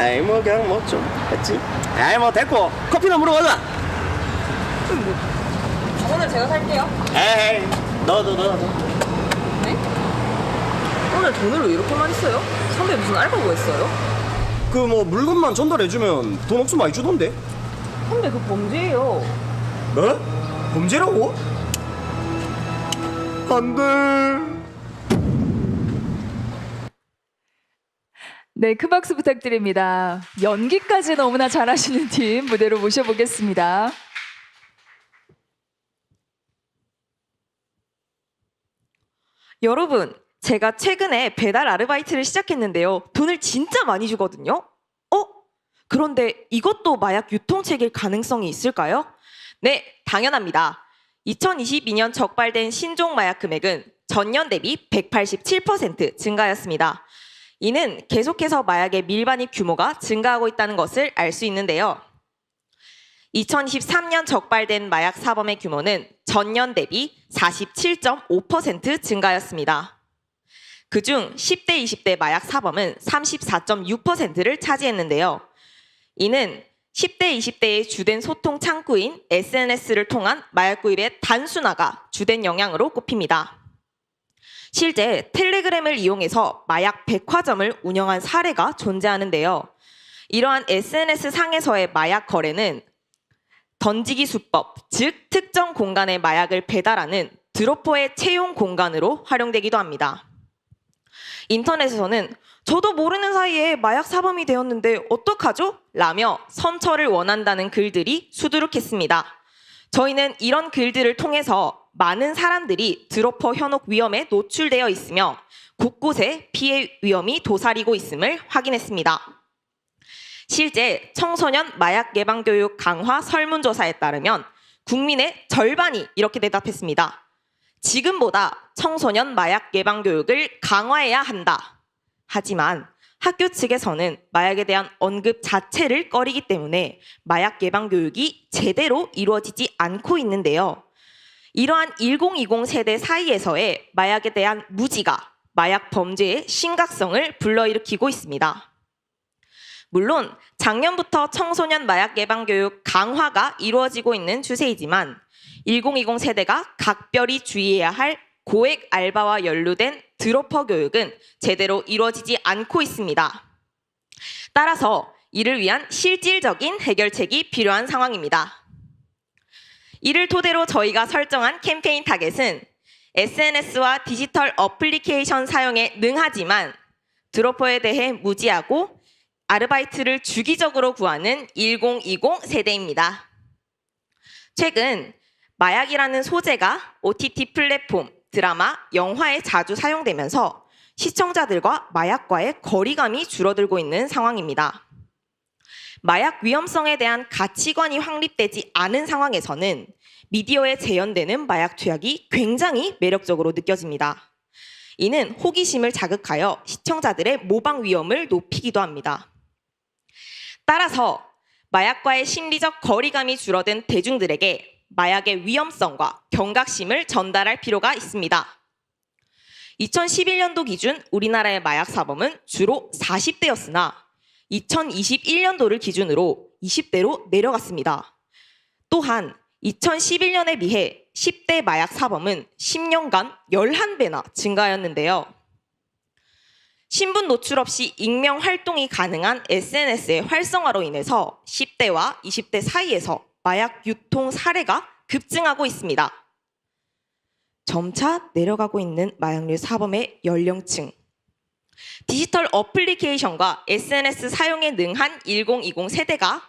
아이 뭐 그냥 뭐 좀 했지. 아이 뭐 됐고 커피나 물어 가자. 오늘 제가 살게요. 에이 너도. 네? 오늘 돈을 왜 이렇게 많이 써요? 선배 무슨 알바 구했어요? 그 뭐 물건만 전달해주면 돈 엄청 많이 주던데. 선배 그 범죄예요. 뭐? 범죄라고? 안돼. 네, 큰 박수 부탁드립니다. 연기까지 너무나 잘하시는 팀 무대로 모셔보겠습니다. 여러분, 제가 최근에 배달 아르바이트를 시작했는데요. 돈을 진짜 많이 주거든요. 그런데 이것도 마약 유통책일 가능성이 있을까요? 네, 당연합니다. 2022년 적발된 신종 마약 금액은 전년 대비 187% 증가하였습니다. 이는 계속해서 마약의 밀반입 규모가 증가하고 있다는 것을 알 수 있는데요. 2023년 적발된 마약 사범의 규모는 전년 대비 47.5% 증가하였습니다. 그중 10대, 20대 마약 사범은 34.6%를 차지했는데요. 이는 10대, 20대의 주된 소통 창구인 SNS를 통한 마약 구입의 단순화가 주된 영향으로 꼽힙니다. 실제 텔레그램을 이용해서 마약 백화점을 운영한 사례가 존재하는데요. 이러한 SNS 상에서의 마약 거래는 던지기 수법, 즉 특정 공간에 마약을 배달하는 드로퍼의 채용 공간으로 활용되기도 합니다. 인터넷에서는 저도 모르는 사이에 마약 사범이 되었는데 어떡하죠? 라며 선처를 원한다는 글들이 수두룩했습니다. 저희는 이런 글들을 통해서 많은 사람들이 드로퍼 현혹 위험에 노출되어 있으며 곳곳에 피해 위험이 도사리고 있음을 확인했습니다. 실제 청소년 마약 예방 교육 강화 설문조사에 따르면 국민의 절반이 이렇게 대답했습니다. 지금보다 청소년 마약 예방 교육을 강화해야 한다. 하지만 학교 측에서는 마약에 대한 언급 자체를 꺼리기 때문에 마약 예방 교육이 제대로 이루어지지 않고 있는데요. 이러한 1020 세대 사이에서의 마약에 대한 무지가 마약 범죄의 심각성을 불러일으키고 있습니다. 물론 작년부터 청소년 마약 예방 교육 강화가 이루어지고 있는 추세이지만 1020 세대가 각별히 주의해야 할 고액 알바와 연루된 드로퍼 교육은 제대로 이루어지지 않고 있습니다. 따라서 이를 위한 실질적인 해결책이 필요한 상황입니다. 이를 토대로 저희가 설정한 캠페인 타겟은 SNS와 디지털 어플리케이션 사용에 능하지만 드로퍼에 대해 무지하고 아르바이트를 주기적으로 구하는 1020 세대입니다. 최근 마약이라는 소재가 OTT 플랫폼, 드라마, 영화에 자주 사용되면서 시청자들과 마약과의 거리감이 줄어들고 있는 상황입니다. 마약 위험성에 대한 가치관이 확립되지 않은 상황에서는 미디어에 재현되는 마약 투약이 굉장히 매력적으로 느껴집니다. 이는 호기심을 자극하여 시청자들의 모방 위험을 높이기도 합니다. 따라서 마약과의 심리적 거리감이 줄어든 대중들에게 마약의 위험성과 경각심을 전달할 필요가 있습니다. 2011년도 기준 우리나라의 마약 사범은 주로 40대였으나 2021년도를 기준으로 20대로 내려갔습니다. 또한 2011년에 비해 10대 마약 사범은 10년간 11배나 증가하였는데요. 신분 노출 없이 익명 활동이 가능한 SNS의 활성화로 인해서 10대와 20대 사이에서 마약 유통 사례가 급증하고 있습니다. 점차 내려가고 있는 마약류 사범의 연령층. 디지털 어플리케이션과 SNS 사용에 능한 1020 세대가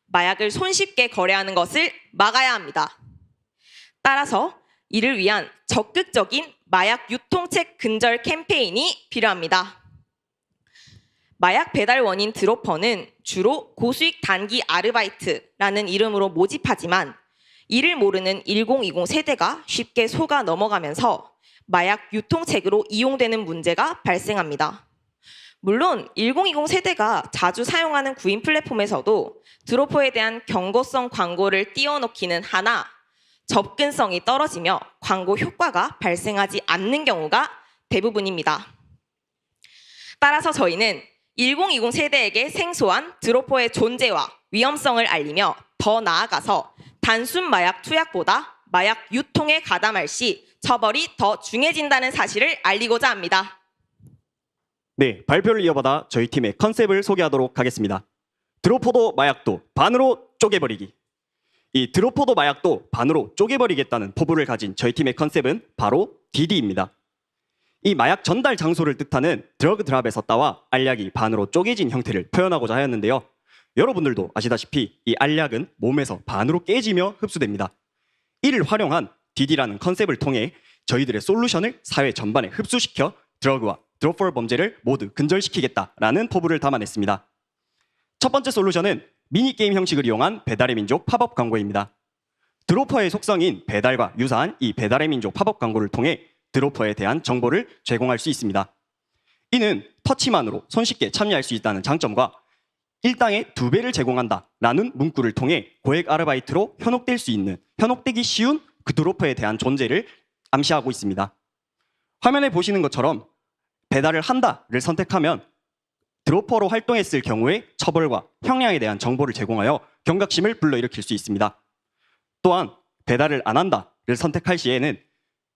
마약을 손쉽게 거래하는 것을 막아야 합니다. 따라서 이를 위한 적극적인 마약 유통책 근절 캠페인이 필요합니다. 마약 배달 원인 드로퍼는 주로 고수익 단기 아르바이트라는 이름으로 모집하지만 이를 모르는 1020 세대가 쉽게 속아 넘어가면서 마약 유통책으로 이용되는 문제가 발생합니다. 물론 1020 세대가 자주 사용하는 구인 플랫폼에서도 드로퍼에 대한 경고성 광고를 띄워놓기는 하나 접근성이 떨어지며 광고 효과가 발생하지 않는 경우가 대부분입니다. 따라서 저희는 1020 세대에게 생소한 드로퍼의 존재와 위험성을 알리며 더 나아가서 단순 마약 투약보다 마약 유통에 가담할 시 처벌이 더 중해진다는 사실을 알리고자 합니다. 네, 발표를 이어받아 저희 팀의 컨셉을 소개하도록 하겠습니다. 드로퍼도 마약도 반으로 쪼개버리기. 이 드로퍼도 마약도 반으로 쪼개버리겠다는 포부를 가진 저희 팀의 컨셉은 바로 DD입니다. 이 마약 전달 장소를 뜻하는 드러그 드랍에서 따와 알약이 반으로 쪼개진 형태를 표현하고자 하였는데요. 여러분들도 아시다시피 이 알약은 몸에서 반으로 깨지며 흡수됩니다. 이를 활용한 DD라는 컨셉을 통해 저희들의 솔루션을 사회 전반에 흡수시켜 드러그와 드롭퍼 범죄를 모두 근절시키겠다라는 포부를 담아냈습니다. 첫 번째 솔루션은 미니게임 형식을 이용한 배달의 민족 팝업 광고입니다. 드로퍼의 속성인 배달과 유사한 이 배달의 민족 팝업 광고를 통해 드로퍼에 대한 정보를 제공할 수 있습니다. 이는 터치만으로 손쉽게 참여할 수 있다는 장점과 일당의 2배를 제공한다라는 문구를 통해 고액 아르바이트로 현혹되기 쉬운 그 드로퍼에 대한 존재를 암시하고 있습니다. 화면에 보시는 것처럼 배달을 한다를 선택하면 드로퍼로 활동했을 경우의 처벌과 형량에 대한 정보를 제공하여 경각심을 불러일으킬 수 있습니다. 또한 배달을 안 한다를 선택할 시에는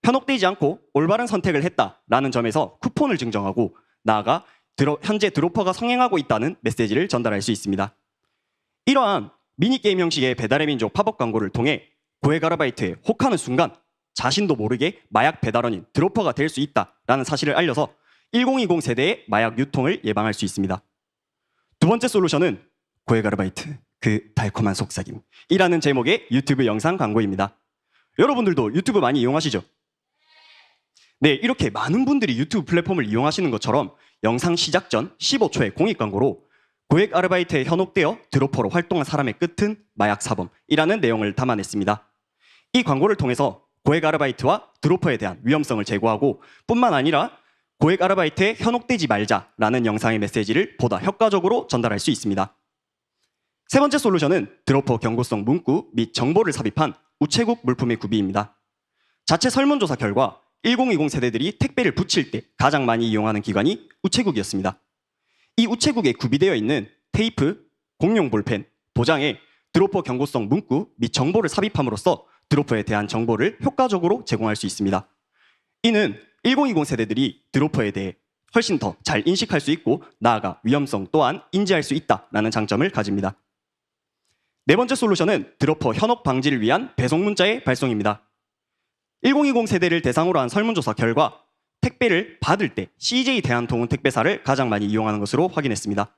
현혹되지 않고 올바른 선택을 했다라는 점에서 쿠폰을 증정하고 나아가 현재 드로퍼가 성행하고 있다는 메시지를 전달할 수 있습니다. 이러한 미니게임 형식의 배달의 민족 팝업 광고를 통해 고액 아르바이트에 혹하는 순간 자신도 모르게 마약 배달원인 드로퍼가 될 수 있다라는 사실을 알려서 1020 세대의 마약 유통을 예방할 수 있습니다. 두 번째 솔루션은 고액 아르바이트, 그 달콤한 속삭임이라는 제목의 유튜브 영상 광고입니다. 여러분들도 유튜브 많이 이용하시죠? 네, 이렇게 많은 분들이 유튜브 플랫폼을 이용하시는 것처럼 영상 시작 전 15초의 공익 광고로 고액 아르바이트에 현혹되어 드로퍼로 활동한 사람의 끝은 마약 사범이라는 내용을 담아냈습니다. 이 광고를 통해서 고액 아르바이트와 드로퍼에 대한 위험성을 제고하고 뿐만 아니라 고액 아르바이트에 현혹되지 말자라는 영상의 메시지를 보다 효과적으로 전달할 수 있습니다. 세 번째 솔루션은 드로퍼 경고성 문구 및 정보를 삽입한 우체국 물품의 구비입니다. 자체 설문조사 결과 1020 세대들이 택배를 붙일 때 가장 많이 이용하는 기관이 우체국이었습니다. 이 우체국에 구비되어 있는 테이프, 공용 볼펜, 도장에 드로퍼 경고성 문구 및 정보를 삽입함으로써 드로퍼에 대한 정보를 효과적으로 제공할 수 있습니다. 이는 1020 세대들이 드로퍼에 대해 훨씬 더 잘 인식할 수 있고 나아가 위험성 또한 인지할 수 있다는 장점을 가집니다. 네 번째 솔루션은 드로퍼 현혹 방지를 위한 배송 문자의 발송입니다. 1020 세대를 대상으로 한 설문조사 결과 택배를 받을 때 CJ 대한통운 택배사를 가장 많이 이용하는 것으로 확인했습니다.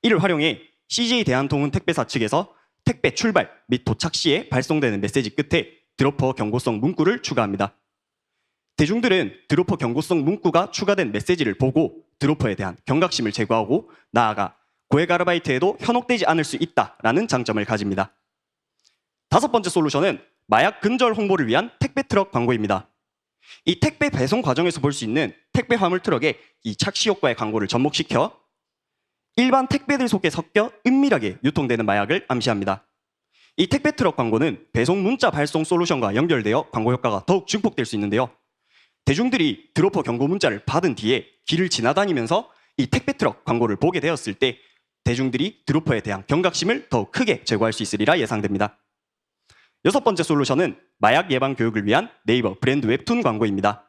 이를 활용해 CJ 대한통운 택배사 측에서 택배 출발 및 도착 시에 발송되는 메시지 끝에 드로퍼 경고성 문구를 추가합니다. 대중들은 드로퍼 경고성 문구가 추가된 메시지를 보고 드로퍼에 대한 경각심을 제고하고 나아가 고액 아르바이트에도 현혹되지 않을 수 있다라는 장점을 가집니다. 다섯 번째 솔루션은 마약 근절 홍보를 위한 택배 트럭 광고입니다. 이 택배 배송 과정에서 볼 수 있는 택배 화물 트럭의 이 착시 효과의 광고를 접목시켜 일반 택배들 속에 섞여 은밀하게 유통되는 마약을 암시합니다. 이 택배 트럭 광고는 배송 문자 발송 솔루션과 연결되어 광고 효과가 더욱 증폭될 수 있는데요. 대중들이 드로퍼 경고 문자를 받은 뒤에 길을 지나다니면서 이 택배 트럭 광고를 보게 되었을 때 대중들이 드로퍼에 대한 경각심을 더욱 크게 제고할 수 있으리라 예상됩니다. 여섯 번째 솔루션은 마약 예방 교육을 위한 네이버 브랜드 웹툰 광고입니다.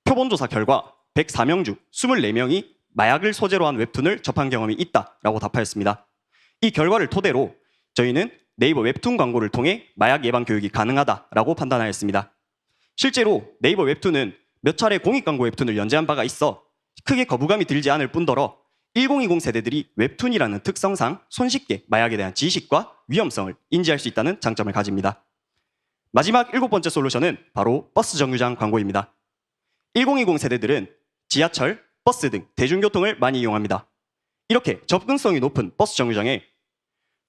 표본조사 결과 104명 중 24명이 마약을 소재로 한 웹툰을 접한 경험이 있다라고 답하였습니다. 이 결과를 토대로 저희는 네이버 웹툰 광고를 통해 마약 예방 교육이 가능하다라고 판단하였습니다. 실제로 네이버 웹툰은 몇 차례 공익 광고 웹툰을 연재한 바가 있어 크게 거부감이 들지 않을 뿐더러 1020 세대들이 웹툰이라는 특성상 손쉽게 마약에 대한 지식과 위험성을 인지할 수 있다는 장점을 가집니다. 마지막 일곱 번째 솔루션은 바로 버스 정류장 광고입니다. 1020 세대들은 지하철, 버스 등 대중교통을 많이 이용합니다. 이렇게 접근성이 높은 버스 정류장에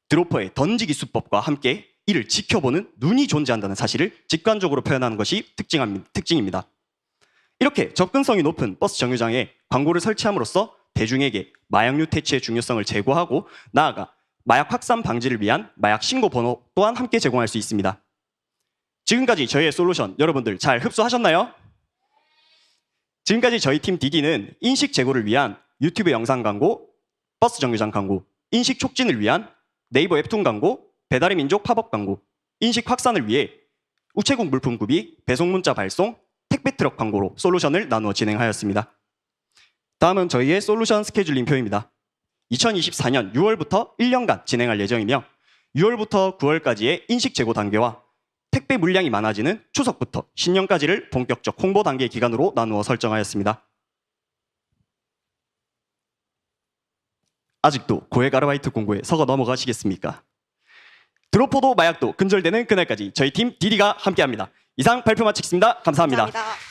드로퍼의 던지기 수법과 함께 이를 지켜보는 눈이 존재한다는 사실을 직관적으로 표현하는 것이 특징입니다. 이렇게 접근성이 높은 버스 정류장에 광고를 설치함으로써 대중에게 마약류 퇴치의 중요성을 제고하고 나아가 마약 확산 방지를 위한 마약 신고 번호 또한 함께 제공할 수 있습니다. 지금까지 저희의 솔루션 여러분들 잘 흡수하셨나요? 지금까지 저희 팀 DD는 인식 제고를 위한 유튜브 영상 광고, 버스 정류장 광고, 인식 촉진을 위한 네이버 웹툰 광고, 배달의 민족 팝업 광고, 인식 확산을 위해 우체국 물품 구비, 배송 문자 발송, 택배 트럭 광고로 솔루션을 나누어 진행하였습니다. 다음은 저희의 솔루션 스케줄링표입니다. 2024년 6월부터 1년간 진행할 예정이며 6월부터 9월까지의 인식 재고 단계와 택배 물량이 많아지는 추석부터 신년까지를 본격적 홍보 단계 기간으로 나누어 설정하였습니다. 아직도 고액 아르바이트 공고에 서거 넘어가시겠습니까? 드롭포도 마약도 근절되는 그날까지 저희 팀 DD가 함께합니다. 이상 발표 마치겠습니다. 감사합니다. 감사합니다.